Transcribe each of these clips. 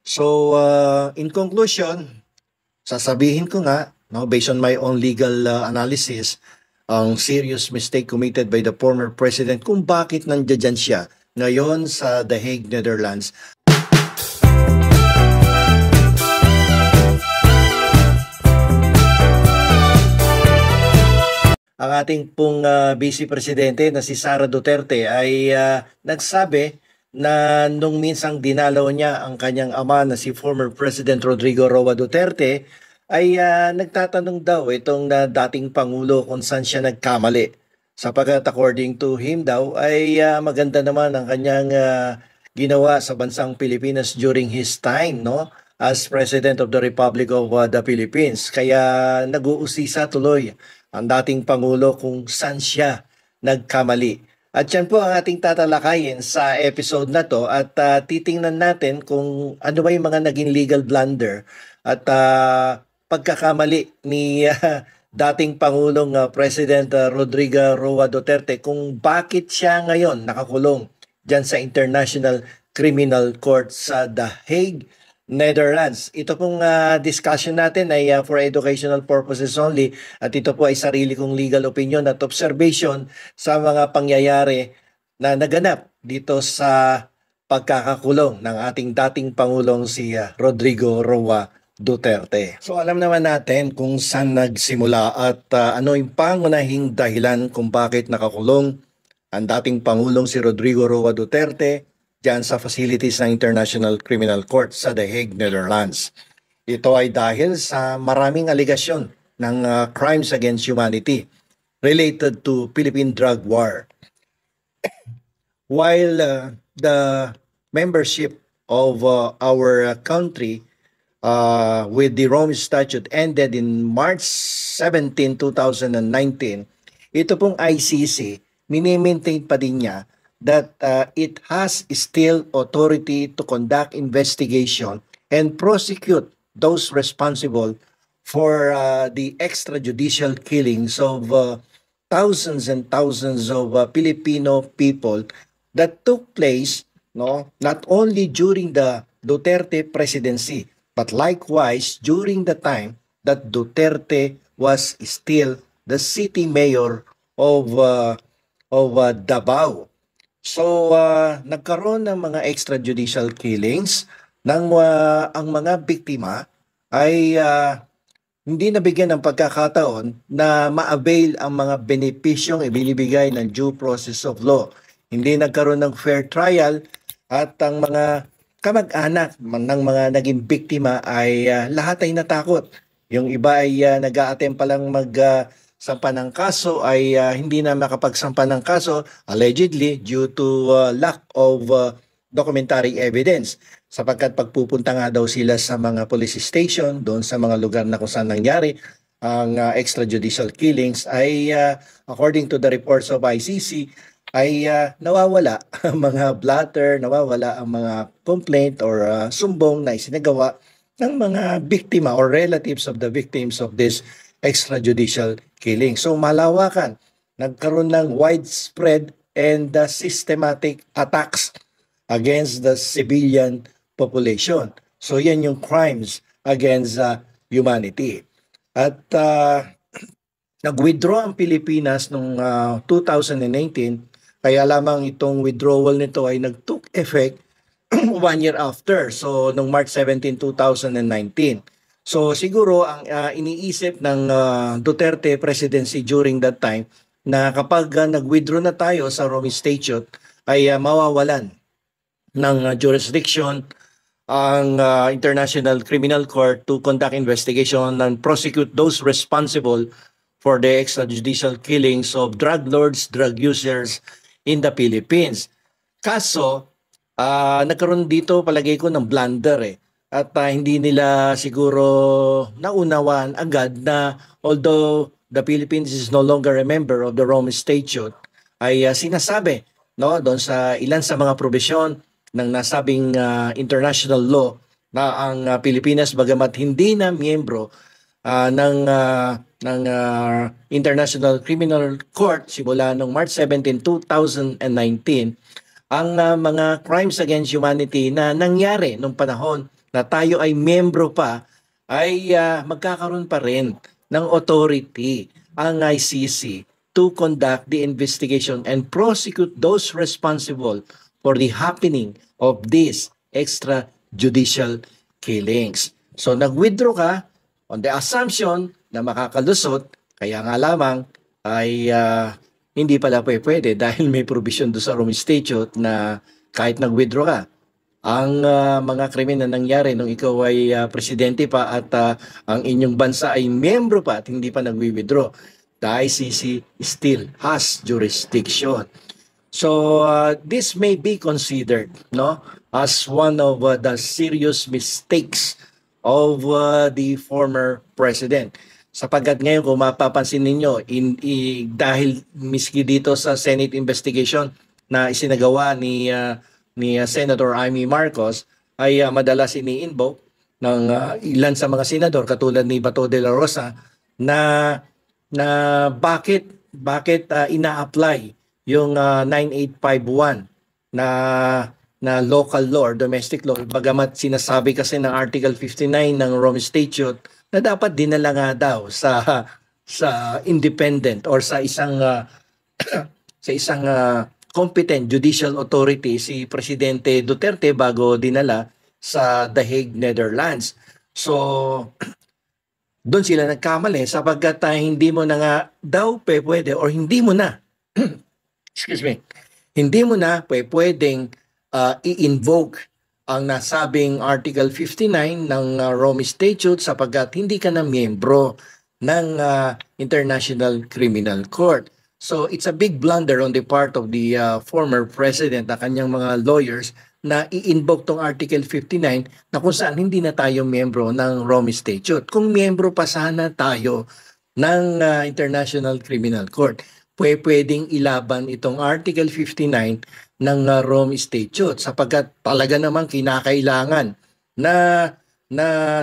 So, in conclusion, sasabihin ko nga, no, based on my own legal analysis, ang serious mistake committed by the former president kung bakit nandiyan siya ngayon sa The Hague, Netherlands. Ang ating pong Vice Presidente na si Sara Duterte ay nagsabi na nung minsang dinalaw niya ang kanyang ama na si former President Rodrigo Roa Duterte ay nagtatanong daw itong dating Pangulo kung saan siya nagkamali. Sapagkat according to him daw ay maganda naman ang kanyang ginawa sa bansang Pilipinas during his time, no, as President of the Republic of the Philippines. Kaya nag-uusisa tuloy ang dating Pangulo kung saan siya nagkamali. At yan po ang ating tatalakayin sa episode na to at titingnan natin kung ano ba yung mga naging legal blunder at pagkakamali ni dating Pangulong President Rodrigo Roa Duterte kung bakit siya ngayon nakakulong dyan sa International Criminal Court sa The Hague, Netherlands. Ito pong discussion natin ay for educational purposes only at ito po ay sarili kong legal opinion at observation sa mga pangyayari na naganap dito sa pagkakakulong ng ating dating Pangulong si Rodrigo Roa Duterte. So alam naman natin kung saan nagsimula at ano yung pangunahing dahilan kung bakit nakakulong ang dating Pangulong si Rodrigo Roa Duterte dyan sa facilities ng International Criminal Court sa The Hague, Netherlands. Ito ay dahil sa maraming aligasyon ng crimes against humanity related to Philippine drug war. While the membership of our country with the Rome Statute ended in March 17, 2019, ito pong ICC, mini-maintain pa din niya that it has still authority to conduct investigation and prosecute those responsible for the extrajudicial killings of thousands and thousands of Filipino people that took place, no, not only during the Duterte presidency, but likewise during the time that Duterte was still the city mayor of Davao. So, nagkaroon ng mga extrajudicial killings ng ang mga biktima ay hindi nabigyan ng pagkakataon na ma-avail ang mga benepisyong ibinibigay ng due process of law. Hindi nagkaroon ng fair trial at ang mga kamag-anak ng mga naging biktima ay lahat ay natakot. Yung iba ay nag-a-attempt pa lang sampa ng kaso ay hindi na makapagsampa ng kaso allegedly due to lack of documentary evidence. Sapagkat pagpupunta nga daw sila sa mga police station, doon sa mga lugar na kung saan nangyari ang extrajudicial killings ay according to the reports of ICC ay nawawala ang mga blatter, nawawala ang mga complaint or sumbong na isinagawa ng mga biktima or relatives of the victims of this extrajudicial killing. So malawakan, nagkaroon ng widespread and systematic attacks against the civilian population. So yan yung crimes against humanity. At nag-withdraw ang Pilipinas noong 2019, kaya lamang itong withdrawal nito ay nag-took effect 1 year after. So noong March 17, 2019. So siguro ang iniisip ng Duterte presidency during that time na kapag nag-withdraw na tayo sa Rome Statute ay mawawalan ng jurisdiction ang International Criminal Court to conduct investigation and prosecute those responsible for the extrajudicial killings of drug lords, drug users in the Philippines. Kaso, nagkaroon dito palagay ko ng blunder at hindi nila siguro naunawan agad na although the Philippines is no longer a member of the Rome Statute, ay sinasabi, no, doon sa ilan sa mga probisyon ng nasabing international law na ang Pilipinas bagamat hindi na miyembro ng International Criminal Court simula noong March 17, 2019, ang mga crimes against humanity na nangyari noong panahon na tayo ay membro pa, ay magkakaroon pa rin ng authority ang ICC to conduct the investigation and prosecute those responsible for the happening of these extrajudicial killings. So nag-withdraw ka on the assumption na makakalusot, kaya nga lamang ay hindi pala pwede dahil may provision doon sa Rome Statute na kahit nag-withdraw ka, ang mga krimen na nangyari nung ikaw ay presidente pa at ang inyong bansa ay membro pa at hindi pa nag-withdraw, the ICC still has jurisdiction. So this may be considered as one of the serious mistakes of the former president. Sapagkat ngayon kung mapapansin ninyo, dahil miski dito sa Senate investigation na isinagawa ni Senator Amy Marcos ay madalas ini-invoke ng ilan sa mga senador katulad ni Bato de la Rosa na bakit ina-apply yung 9851 na local law or domestic law, bagamat sinasabi kasi ng Article 59 ng Rome Statute na dapat dinala nga daw sa independent or sa isang competent judicial authority si Presidente Duterte bago dinala sa The Hague, Netherlands. So, doon sila nagkamali sapagkat hindi mo na nga daw pwede or hindi mo na excuse me, hindi mo na pwedeng i-invoke ang nasabing Article 59 ng Rome Statute sapagkat hindi ka na miyembro ng International Criminal Court. So it's a big blunder on the part of the former president na kanyang mga lawyers na i-invoke tong Article 59 na kung saan hindi na tayo miyembro ng Rome Statute. Kung miyembro pa sana tayo ng International Criminal Court, pwedeng ilaban itong Article 59 ng Rome Statute sapagkat talaga namang kinakailangan na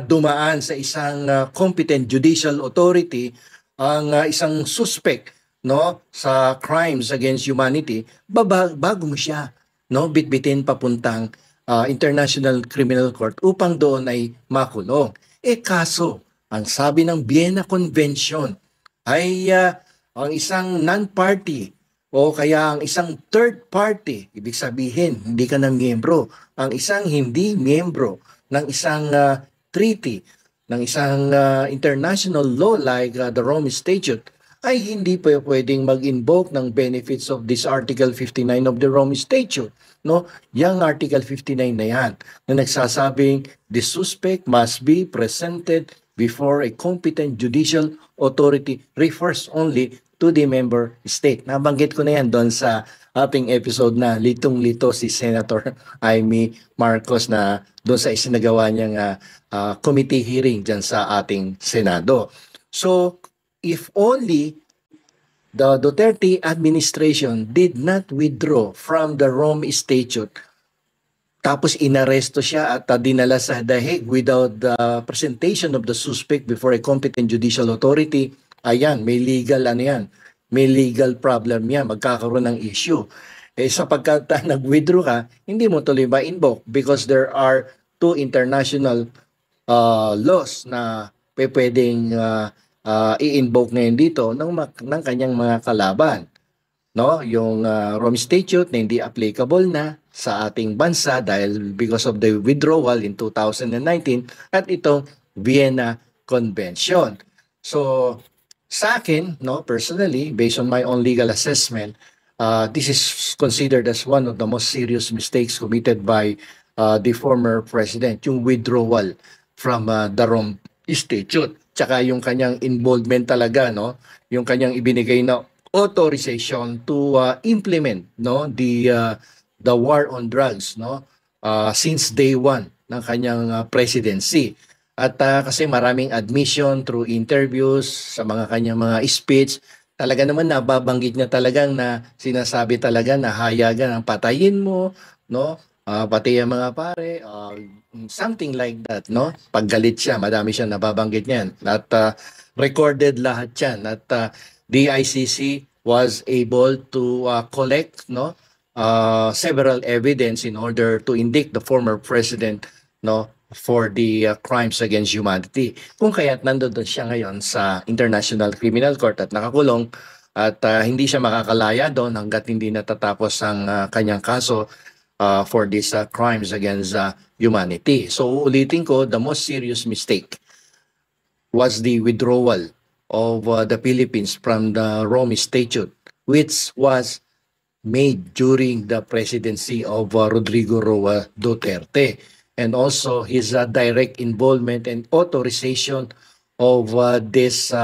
dumaan sa isang competent judicial authority ang isang suspect sa crimes against humanity bago mo siya bitbitin papuntang International Criminal Court upang doon ay makulong. Kaso ang sabi ng Vienna Convention ay ang isang non-party o kaya ang isang third party, ibig sabihin hindi ka na miyembro, ang isang hindi miyembro ng isang treaty, ng isang international law like the Rome Statute, ay hindi pa pwedeng mag-invoke ng benefits of this Article 59 of the Rome Statute. Yang Article 59 na yan, na nagsasabing the suspect must be presented before a competent judicial authority refers only to the member state. Nabanggit ko na yan doon sa ating episode na litong-lito si Senator Amy Marcos na doon sa isinagawa niyang committee hearing dyan sa ating Senado. So, if only the Duterte administration did not withdraw from the Rome Statute, tapos inaresto siya at dinala sa The Hague without the presentation of the suspect before a competent judicial authority, ayan, may legal may legal problem yan, magkakaroon ng issue. Sapagkat nag-withdraw ka, hindi mo tuloy ma-invoke because there are two international laws na pwedeng i-invoke ngayon dito ng kanyang mga kalaban. Yung Rome Statute na hindi applicable na sa ating bansa dahil because of the withdrawal in 2019 at itong Vienna Convention. So, sa akin, personally, based on my own legal assessment, this is considered as one of the most serious mistakes committed by the former president, yung withdrawal from the Rome Statute. Tsaka yung kanyang involvement talaga, yung kanyang ibinigay na authorization to implement the war on drugs since day one ng kanyang presidency. At kasi maraming admission through interviews sa mga kanyang mga speech, talaga naman nababanggit niya talagang na sinasabi talaga na hayagan ang patayin mo, pati ang mga pare, something like that, Paggalit siya, madami siya nababanggit niyan. At recorded lahat yan. At the ICC was able to collect several evidence in order to indict the former president for the crimes against humanity. Kung kaya't nandun siya ngayon sa International Criminal Court at nakakulong at hindi siya makakalaya doon hanggat hindi natatapos ang kanyang kaso for these crimes against humanity. So ulitin ko, the most serious mistake was the withdrawal of the Philippines from the Rome Statute, which was made during the presidency of Rodrigo Roa Duterte, and also his direct involvement and authorization of this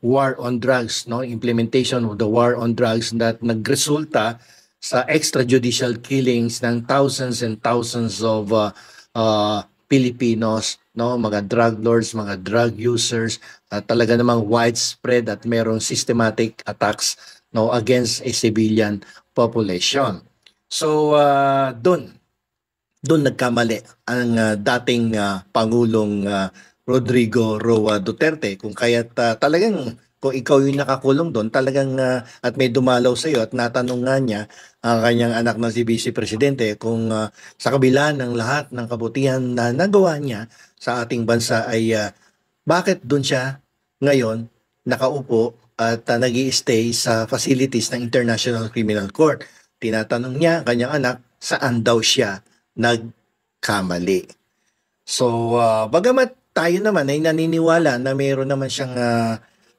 war on drugs, no, implementation of the war on drugs that nagresulta sa extrajudicial killings ng thousands and thousands of Filipinos, no, mga drug lords, mga drug users, talaga namang widespread at merong systematic attacks, no, against a civilian population. So doon nagkamali ang dating Pangulong Rodrigo Roa Duterte, kung kaya't talagang kung ikaw yung nakakulong doon, talagang at may dumalaw sa iyo at natanong nga niya ang kanyang anak na si Vice Presidente kung sa kabila ng lahat ng kabutihan na nagawa niya sa ating bansa ay bakit doon siya ngayon nakaupo at nag-i-stay sa facilities ng International Criminal Court. Tinatanong niya ang kanyang anak saan daw siya nagkamali. So bagamat tayo naman ay naniniwala na mayroon naman siyang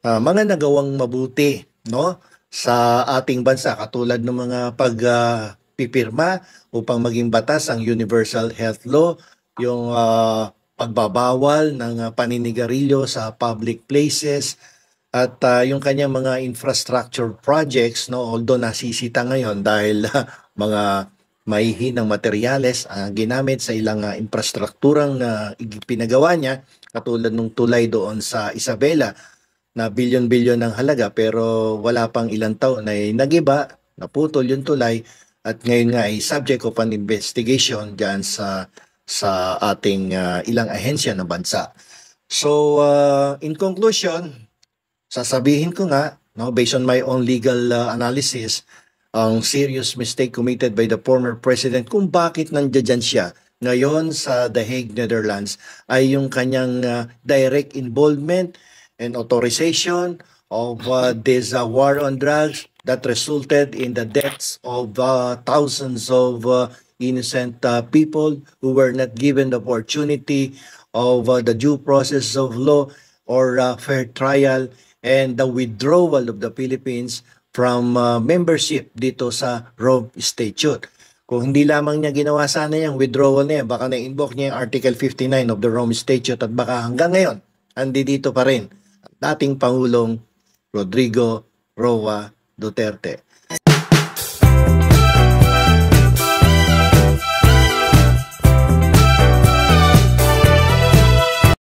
mga nagawang mabuti, no, sa ating bansa, katulad ng mga pagpipirma upang maging batas ang Universal Health Law, yung pagbabawal ng paninigarilyo sa public places, at yung kanyang mga infrastructure projects, no, although nasisita ngayon dahil mga mahihinang materyales ginamit sa ilang infrastrukturang pinagawa niya, katulad ng tulay doon sa Isabela na bilyon-bilyon ng halaga, pero wala pang ilang taon ay nagiba, naputol yung tulay, at ngayon nga ay subject of an investigation dyan sa ating ilang ahensya ng bansa. So in conclusion, sasabihin ko nga, no, based on my own legal analysis, ang serious mistake committed by the former president kung bakit nandiyan siya ngayon sa The Hague, Netherlands, ay yung kanyang direct involvement and authorization of this war on drugs that resulted in the deaths of thousands of innocent people who were not given the opportunity of the due process of law or fair trial, and the withdrawal of the Philippines from membership dito sa Rome Statute. Kung hindi lamang niya ginawa sana yung withdrawal niya, baka na-invoke niya yung Article 59 of the Rome Statute at baka hanggang ngayon, andi dito pa rin dating Pangulong Rodrigo Roa Duterte.